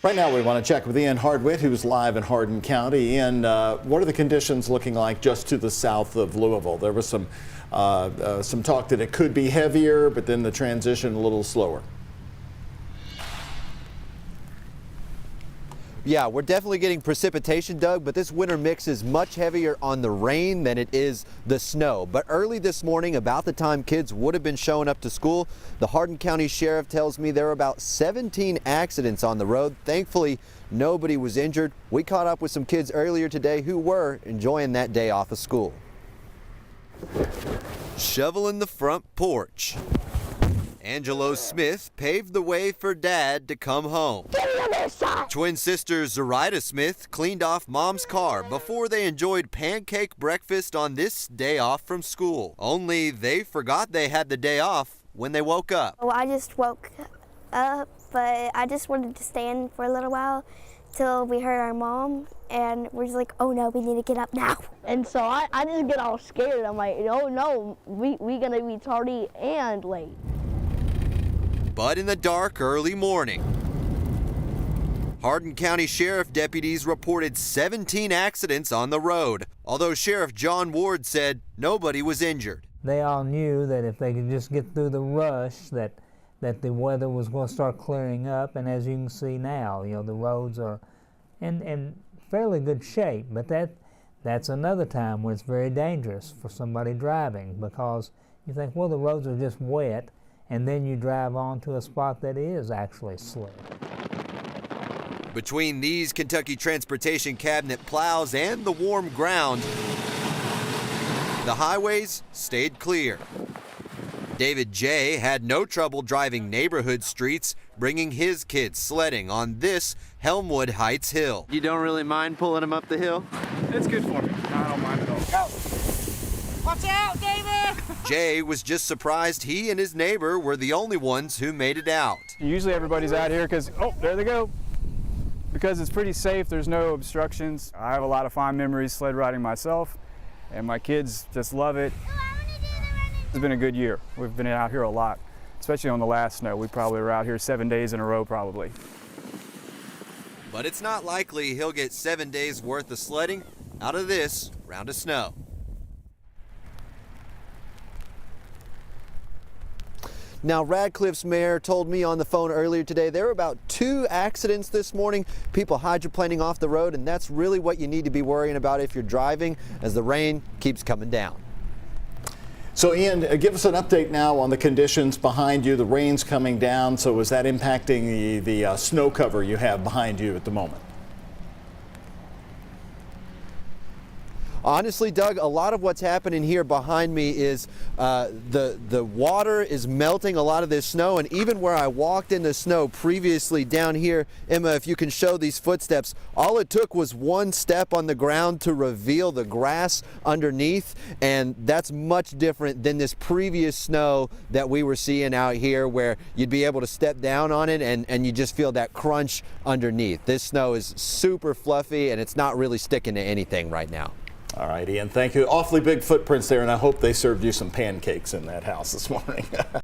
Right now we want to check with Ian Hardwitt, who's live in Hardin County. Ian, what are the conditions looking like just to the south of Louisville? There was some talk that it could be heavier, but then the transition a little slower. Yeah, we're definitely getting precipitation, Doug, but this winter mix is much heavier on the rain than it is the snow. But early this morning, about the time kids would have been showing up to school, the Hardin County Sheriff tells me there were about 17 accidents on the road. Thankfully, nobody was injured. We caught up with some kids earlier today who were enjoying that day off of school. Shoveling the front porch. Angelo Smith paved the way for Dad to come home. Twin sister Zoraida Smith cleaned off Mom's car before they enjoyed pancake breakfast on this day off from school. Only they forgot they had the day off when they woke up. Well, I just woke up, but I just wanted to stand for a little while till we heard our mom, and we're just like, oh no, we need to get up now. And so I just get all scared. I'm like, oh no, we gonna be tardy and late. But in the dark early morning, Hardin County Sheriff deputies reported 17 accidents on the road, although Sheriff John Ward said nobody was injured. They all knew that if they could just get through the rush, that the weather was going to start clearing up, and as you can see now, you know, the roads are in fairly good shape, but that's another time where it's very dangerous for somebody driving, because you think, well, the roads are just wet, and then you drive on to a spot that is actually slick. Between these Kentucky Transportation Cabinet plows and the warm ground, the highways stayed clear. David J. had no trouble driving neighborhood streets, bringing his kids sledding on this Helmwood Heights hill. You don't really mind pulling them up the hill? It's good for me. No, I don't mind at all. Go! Watch out, David! Jay was just surprised he and his neighbor were the only ones who made it out. Usually everybody's out here because, oh, there they go. Because it's pretty safe, there's no obstructions. I have a lot of fond memories sled riding myself, and my kids just love it. It's been a good year. We've been out here a lot, especially on the last snow. We probably were out here 7 days in a row probably. But it's not likely he'll get 7 days worth of sledding out of this round of snow. Now, Radcliffe's mayor told me on the phone earlier today there were about 2 accidents this morning, people hydroplaning off the road, and that's really what you need to be worrying about if you're driving as the rain keeps coming down. So Ian, give us an update now on the conditions behind you. The rain's coming down, so is that impacting the snow cover you have behind you at the moment? Honestly, Doug, a lot of what's happening here behind me is the water is melting a lot of this snow, and even where I walked in the snow previously down here, Emma, if you can show these footsteps, all it took was one step on the ground to reveal the grass underneath, and that's much different than this previous snow that we were seeing out here where you'd be able to step down on it and you just feel that crunch underneath. This snow is super fluffy and it's not really sticking to anything right now. All right, Ian, thank you. Awfully big footprints there, and I hope they served you some pancakes in that house this morning.